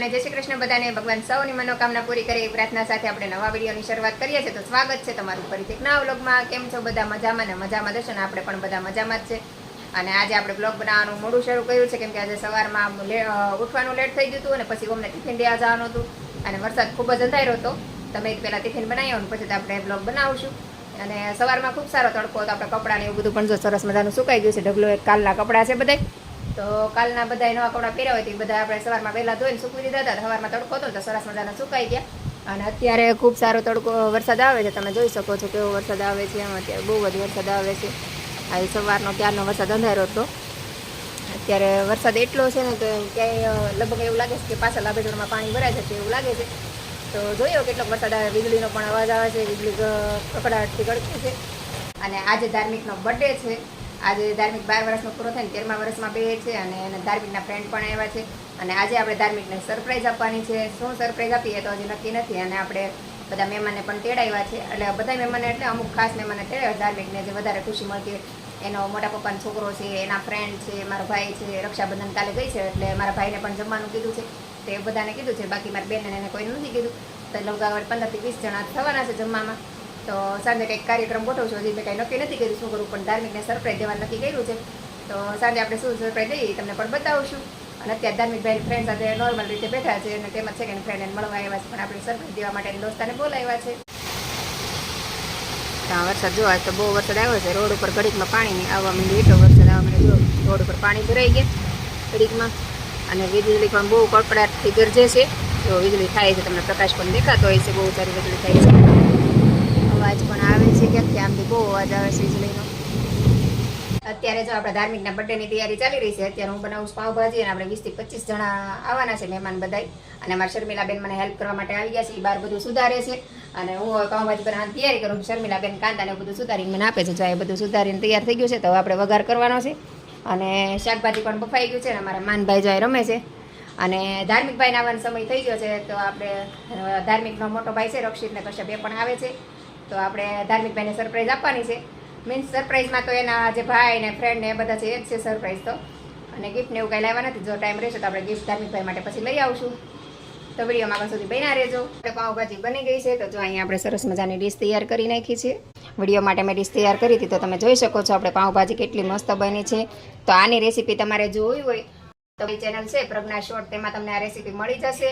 અને જય શ્રી કૃષ્ણ બધાને. ભગવાન સૌની મનોકામના પૂરી કરે એ પ્રાર્થના સાથે આપણે નવા વિડીયોની શરૂઆત કરીએ છીએ. તો સ્વાગત છે તમારું ફરીથી એક નવા વ્લોગમાં. કેમ છો બધા? મજામાં ને મજામાં દર્શન. આપણે પણ બધા મજામાં જ છે. અને આજે આપણે બ્લોગ બનાવવાનું મોડું શરૂ કર્યું છે કેમ કે આજે સવારમાં ઉઠવાનું લેટ થઈ ગયું હતું અને પછી અમને ટિફિન દેવા જવાનું હતું અને વરસાદ ખૂબ જ અંધાર્યો હતો. તમે પહેલાં ટિફિન બનાવી અને પછી આપણે બ્લોગ બનાવશું. અને સવારમાં ખૂબ સારો તડકો હતો. આપણે કપડાં ને એવું બધું પણ જો સરસ મજાનું સુકાઈ ગયું છે. ઢગલો એક કાલના કપડાં છે બધા. તો કાલના બધા નવા કપડાં પહેર્યા હોય તો બધા આપણે સવારમાં વહેલા ધોઈને સૂકવી દીધા હતા. સવારમાં તડકો હતો તો સરસ મજાના સુકાઈ ગયા. અને અત્યારે ખૂબ સારો તડકો વરસાદ આવે છે. તમે જોઈ શકો છો કેવો વરસાદ આવે છે. એમ અત્યારે બહુ જ વરસાદ આવે છે. આજે સવારનો ક્યારનો વરસાદ અંધારો હતો. અત્યારે વરસાદ એટલો છે ને તો ક્યાંય લગભગ એવું લાગે છે કે પાછળ લાભેજોડમાં પાણી ભરાય છે એવું લાગે છે. તો જોયો કેટલોક વરસાદ આવે. વીજળીનો પણ અવાજ આવે છે. વીજળી કકડાટથી ગળકે છે. અને આજે ધાર્મિકનો બર્થડે છે. આજે ધાર્મિક 12 વર્ષનો પૂરો થાય ને 13મા વર્ષમાં બે છે. અને ધાર્મિકના ફ્રેન્ડ પણ આવ્યા છે. અને આજે આપણે ધાર્મિકને સરપ્રાઈઝ આપવાની છે. શું સરપ્રાઈઝ આપીએ તો હજી નક્કી નથી. અને આપણે બધા મહેમાનને પણ તેડાવ્યા છે. એટલે બધા મહેમાન એટલે અમુક ખાસ મહેમાનને તેડાવ્યા ધાર્મિકને જે વધારે ખુશી મળતી. એનો મોટા પપ્પાનો છોકરો છે, એના ફ્રેન્ડ છે, મારો ભાઈ છે. રક્ષાબંધન કાલે ગઈ છે એટલે મારા ભાઈને પણ જમવાનું કીધું છે. તો એ બધાને કીધું છે. બાકી મારી બેનને એને કોઈને નથી કીધું. તો લગભગ 15 થી 20 જણા થવાના છે જમવામાં. તો સાંજે કંઈક કાર્યક્રમ ગોઠવશું. હજી મેં કંઈ નક્કી નથી કર્યું શું કરું, પણ ધાર્મિકને સરપ્રાઈઝ દેવાનું નક્કી કર્યું છે. તો સાંજે આપણે શું સરપ્રાઈઝ દઈએ તમને પણ બતાવશું. અને અત્યારે ધાર્મિકભાઈ ફ્રેન્ડ સાથે નોર્મલ રીતે બેઠા છે. અને તેમાં છે કે ફ્રેન્ડને મળવા આવ્યા છે પણ આપણે સરપ્રાઈઝ દેવા માટે દોસ્તાને બોલાવ્યા છે. ત્યાં વરસાદ જોવા તો બહુ વરસાદ આવ્યો છે. રોડ ઉપર ઘડીકમાં પાણી આવવા માંડ્યું. એટલો વરસાદ આવવા માંડ્યો. રોડ ઉપર પાણી ભરાઈ ગયા ઘડીકમાં. અને વીજળી પણ બહુ કડકડાટથી ગરજે છે. તો વીજળી થાય છે. તમને પ્રકાશ પણ દેખાતો હોય છે. બહુ સારી વીજળી થાય છે. અવાજ પણ આવે છે ક્યાંકથી. આમથી બહુ અવાજ આવે છે વીજળીનો. અત્યારે જો આપણા ધાર્મિકના બર્થડેની તૈયારી ચાલી રહી છે. અત્યારે હું બનાવું છું પાવભાજી. અને આપણે 20 થી 25 જણા આવવાના છે મહેમાન બધાય. અને અમારા શર્મિલાબેન મને હેલ્પ કરવા માટે આવી ગયા છે. એ બહાર બધું સુધારે છે. અને હું હવે પાવભાજી બનાવવાની તૈયારી કરું છું. શર્મિલાબેન કાંદા ને બધું સુધારીને મને આપે છે. જો એ બધું સુધારીને તૈયાર થઈ ગયું છે. તો હવે આપણે વઘાર કરવાનો છે. અને શાકભાજી પણ બફાઈ ગયું છે. અને અમારા માનભાઈ જો રમે છે. અને ધાર્મિકભાઈને આવવાનો સમય થઈ ગયો છે. તો આપણે ધાર્મિકનો મોટો ભાઈ છે રક્ષિત ને કશ્યપ એ પણ આવે છે. તો આપણે ધાર્મિકભાઈને સરપ્રાઈઝ આપવાની છે. મીન્સ સરપ્રાઈઝમાં તો એના જે ભાઈ ને ફ્રેન્ડ ને એ બધા છે એ જ છે સરપ્રાઈઝ તો. અને ગિફ્ટ ને એવું કંઈ લાવવા નથી. જો ટાઈમ રહેશે તો આપણે ગિફ્ટ ધાર્મિકભાઈ માટે પછી લઈ આવશું. તો વિડીયોમાં આગળ સુધી બન્યા રહેજો. આપણે પાવભાજી બની ગઈ છે. તો જો અહીંયા આપણે સરસ મજાની ડીશ તૈયાર કરી નાખી છે. વિડીયો માટે મેં ડીશ તૈયાર કરી હતી. તો તમે જોઈ શકો છો આપણે પાવભાજી કેટલી મસ્ત બની છે. તો આની રેસીપી તમારે જોવી હોય તો એ ચેનલ છે પ્રજ્ઞા શોર્ટ, તેમાં તમને આ રેસીપી મળી જશે.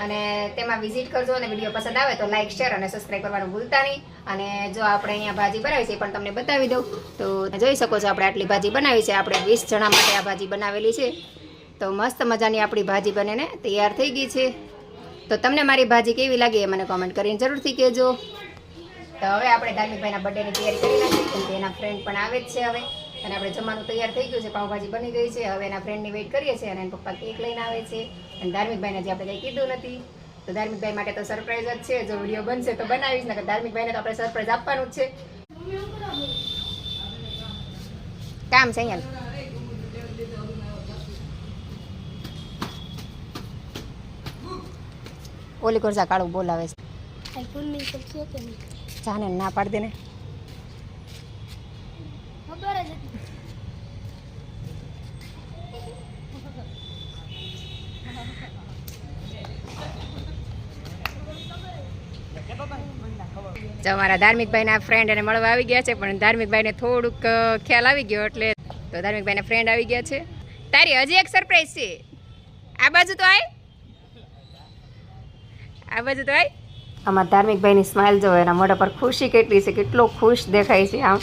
અને તેમાં વિઝિટ કરજો. અને વિડીયો પસંદ આવે તો લાઇક, શેર અને સબસ્ક્રાઈબ કરવાનું ભૂલતા નહીં. અને જો આપણે અહીંયા ભાજી બનાવી છે એ પણ તમને બતાવી દઉં. તો જોઈ શકો છો આપણે આટલી ભાજી બનાવી છે. આપણે 20 જણા માટે આ ભાજી બનાવેલી છે. તો મસ્ત મજાની આપણી ભાજી બનીને તૈયાર થઈ ગઈ છે. તો તમને મારી ભાજી કેવી લાગી એ મને કોમેન્ટ કરીને જરૂરથી કહેજો. તો હવે આપણે ધાર્મિકભાઈના બર્થડેની તૈયારી કરી નાખી કેમ કે એના ફ્રેન્ડ પણ આવે જ છે હવે. અને આપણે જમવાનું તૈયાર થઈ ગયું છે. પાવભાજી બની ગઈ છે. હવે એના ફ્રેન્ડની વેઇટ કરીએ છીએ. અને એના પપ્પા કેક લઈને આવે છે. અને ધાર્મિકભાઈને જે આપણે કંઈ કીધું નથી. તો ધાર્મિકભાઈ માટે તો સરપ્રાઈઝ જ છે. જો વિડીયો બનશે તો બનાવીશ ને. ધાર્મિકભાઈને તો આપણે સરપ્રાઈઝ આપવાનું જ છે. કામ છે અહીંયા ઓલી કોરસા કાળું બોલાવે છે. જાને ના પાડ દે ને. અમારા ધાર્મિકભાઈના ફ્રેન્ડ એને મળવા આવી ગયા છે. પણ ધાર્મિકભાઈને થોડુંક ખ્યાલ આવી ગયો એટલે તો ધાર્મિકભાઈના ફ્રેન્ડ આવી ગયા છે. તારી હજી એક સરપ્રાઈઝ છે. આ બાજુ તો આય. આ બાજુ તો આય. અમારા ધાર્મિકભાઈની સ્માઇલ જો એના મોઢા પર ખુશી કેટલી છે. કેટલો ખુશ દેખાય છે. આમ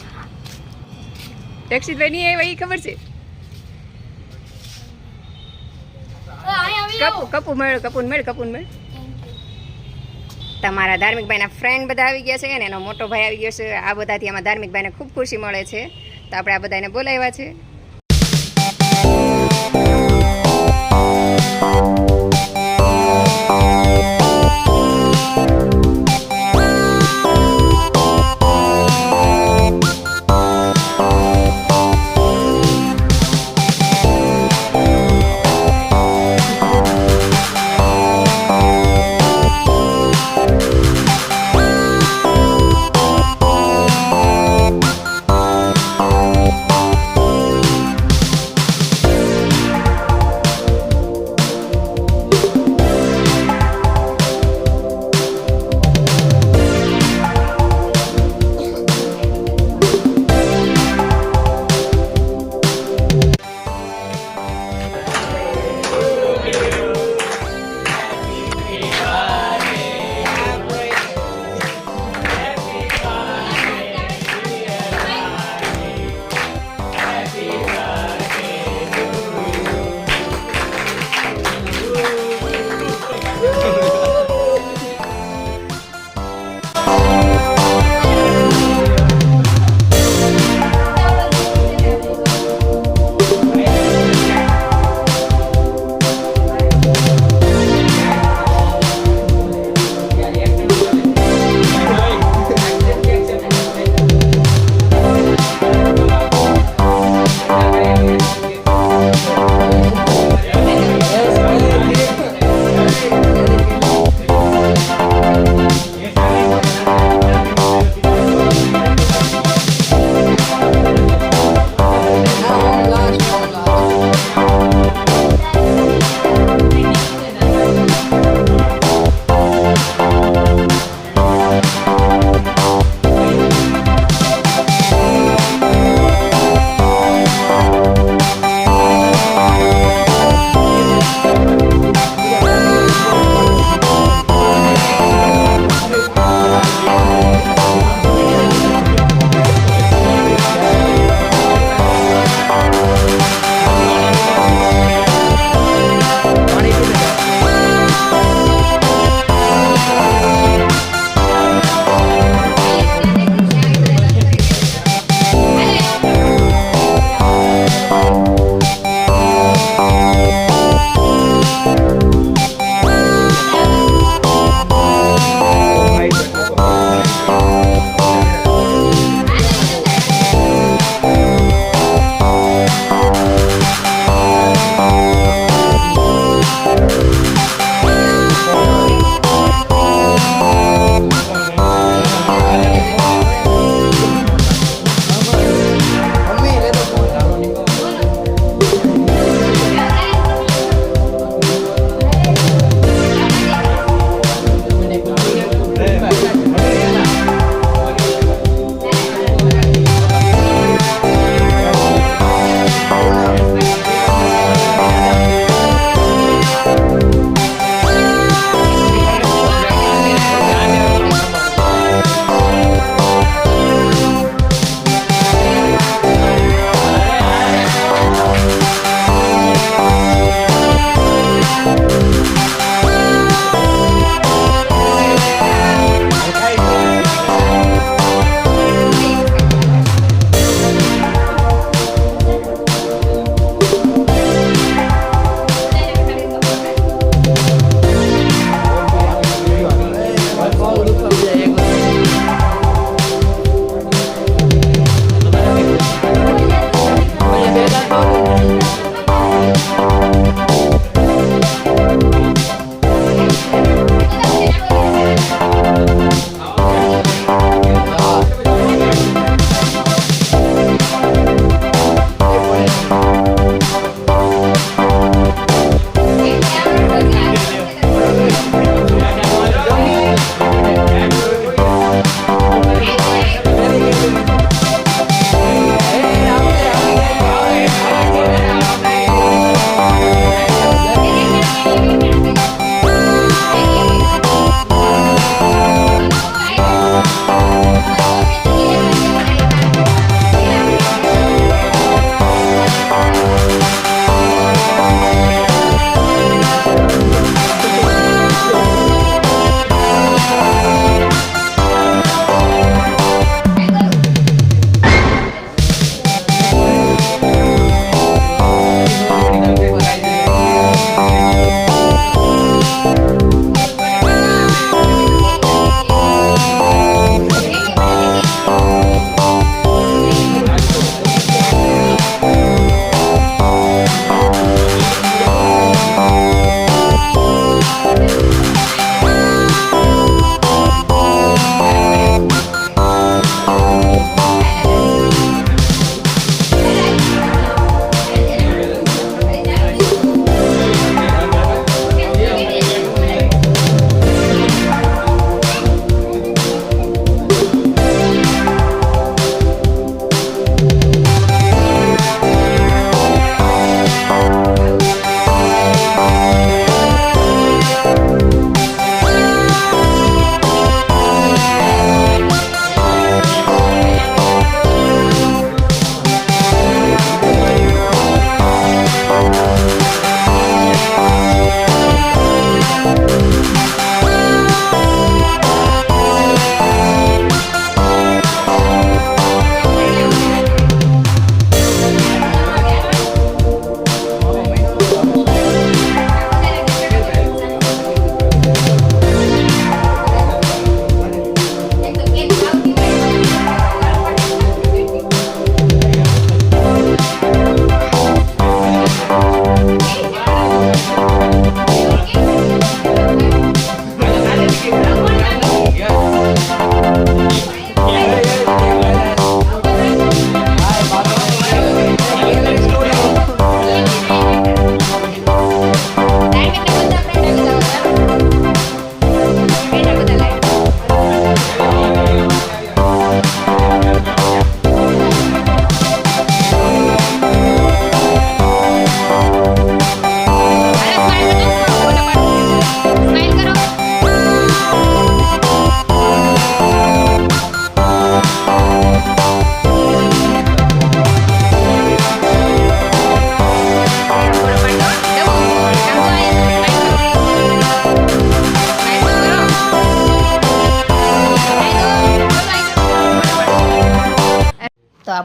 રક્ષિતભાઈ નહીં આવ્યા એ ખબર છે. કપૂન મેળ. તમારા ધાર્મિકભાઈના ફ્રેન્ડ બધા આવી ગયા છે અને એનો મોટો ભાઈ આવી ગયો છે. આ બધાથી આમાં ધાર્મિકભાઈને ખૂબ ખુશી મળે છે. તો આપણે આ બધાને બોલાવ્યા છે.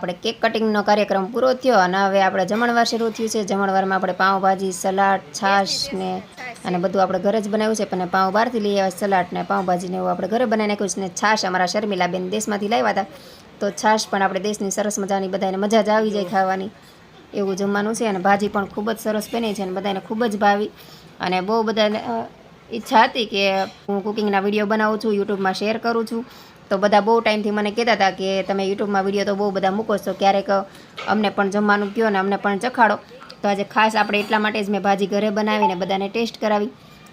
આપણે કેક કટિંગનો કાર્યક્રમ પૂરો થયો અને હવે આપણે જમણવાર શરૂ થયું છે. જમણવારમાં આપણે પાઉંભાજી, સલાડ, છાશ ને અને બધું આપણે ઘરે જ બનાવ્યું છે. પણ પાઉં બહારથી લઈ આવ્યા, સલાડ ને પાઉંભાજીને એવું આપણે ઘરે બનાવી નાખ્યું છે. ને છાશ અમારા શર્મિલાબેન દેશમાંથી લાવ્યા હતા, તો છાશ પણ આપણે દેશની સરસ મજાની, બધાને મજા જ આવી જાય ખાવાની એવું જમવાનું છે. અને ભાજી પણ ખૂબ જ સરસ બની છે અને બધાને ખૂબ જ ભાવી. અને બહુ બધાને ઈચ્છા હતી કે હું કુકિંગના વિડીયો બનાવું છું, યુટ્યુબમાં શેર કરું છું. તો બધા બહુ ટાઈમથી મને કહેતા હતા કે તમે યુટ્યુબમાં વિડીયો તો બહુ બધા મૂકો છો, ક્યારેક અમને પણ જમવાનું કહો ને અમને પણ ચખાડો. તો આજે ખાસ આપણે એટલા માટે જ મેં ભાજી ઘરે બનાવીને બધાને ટેસ્ટ કરાવી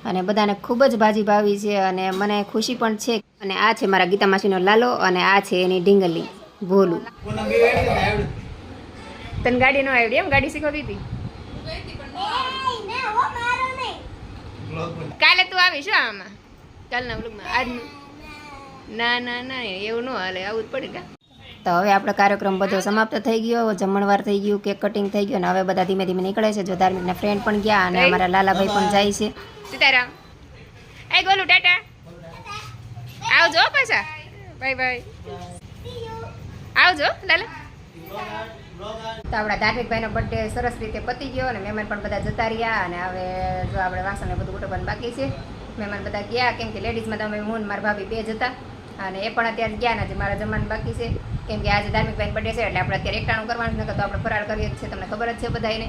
અને બધાને ખૂબ જ ભાજી ભાવી છે અને મને ખુશી પણ છે. અને આ છે મારા ગીતા માસીનો લાલો અને આ છે એની ઢીંગલી ભોલું. તને ગાડી ન આવડી? એમ ગાડી શીખવતી હતી? કાલે તું આવીશ આમાં, કાલના વ્લોગમાં. આજનું ના ના ના એવું ન હાલે, આવું જ પડે કા. તો હવે આપણો કાર્યક્રમ બધો સમાપ્ત થઈ ગયો, જમણવાર થઈ ગયું, કેક કટિંગ થઈ ગયું અને હવે બધા ધીમે ધીમે નીકળે છે. જો ધાર્મિકના ફ્રેન્ડ પણ ગયા અને અમારા લાલાભાઈ પણ જાય છે. સીતારામ, એ ગોલું ટાટા, આવજો પાછા, બાય બાય, આવજો લાલા. તો આપણા ધાર્મિકભાઈનો બર્થડે સરસ રીતે પતી ગયો અને મહેમાન પણ બધા જતા રહ્યા. અને હવે જો આપણે વાસણને બધું ગોઠવવાનું બાકી છે. મહેમાન બધા ગયા, કેમ કે લેડીઝમાં તમે હું મારા ભાભી બે જ હતા અને એ પણ અત્યારે ગયા નથી. મારા જમવાનું બાકી છે કેમ કે આજે ધાર્મિકભાઈનો બર્થડે છે એટલે આપણે અત્યારે એકટાણું કરવાનું છે. તો આપણે ફરાળ કરીએ જ છે, તમને ખબર જ છે બધાને.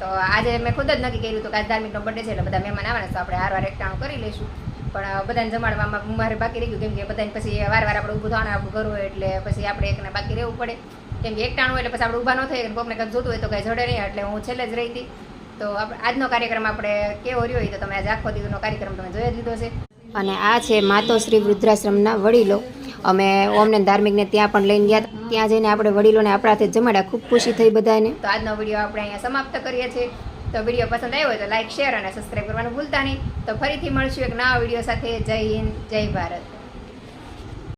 તો આજે મેં ખુદ જ નક્કી કર્યું હતું કે આજે ધાર્મિકનો બર્થડે છે એટલે બધા મહેમાન આવવાના, તો આપણે હારવાર એકટાણું કરી લઈશું. પણ બધાને જમાડવામાં મારે બાકી રહી ગયું કેમ કે બધાને પછી વાર આપણે ઊભું થવાનું આપણું ઘર હોય એટલે પછી આપણે એકને બાકી રહેવું પડે. કેમ કે એકટાણું એટલે પછી આપણે ઊભા ન થઈએ, કોકને કંઈક જોતું હોય તો કંઈ જડે નહીં, એટલે હું છેલ્લે જ રહી હતી. તો આજનો કાર્યક્રમ આપણે કેવો રહ્યો હોય તો તમે આજે આખો દિવસનો કાર્યક્રમ તમે જોઈ જ લીધો છે. અને આ છે માતોશ્રી વૃદ્ધાશ્રમના વડીલો. અમે ઓમને ધાર્મિકને ત્યાં પણ લઈને ગયા, ત્યાં જઈને આપણે વડીલોને આપણા હાથે જમાડ્યા, ખૂબ ખુશી થઈ બધાને. તો આજનો વિડીયો આપણે અહીંયા સમાપ્ત કરીએ છીએ. તો વિડીયો પસંદ આવ્યો હોય તો લાઈક, શેર અને સબસ્ક્રાઈબ કરવાનું ભૂલતા નહીં. તો ફરીથી મળશું એક નવા વિડીયો સાથે. જય હિન્દ, જય ભારત.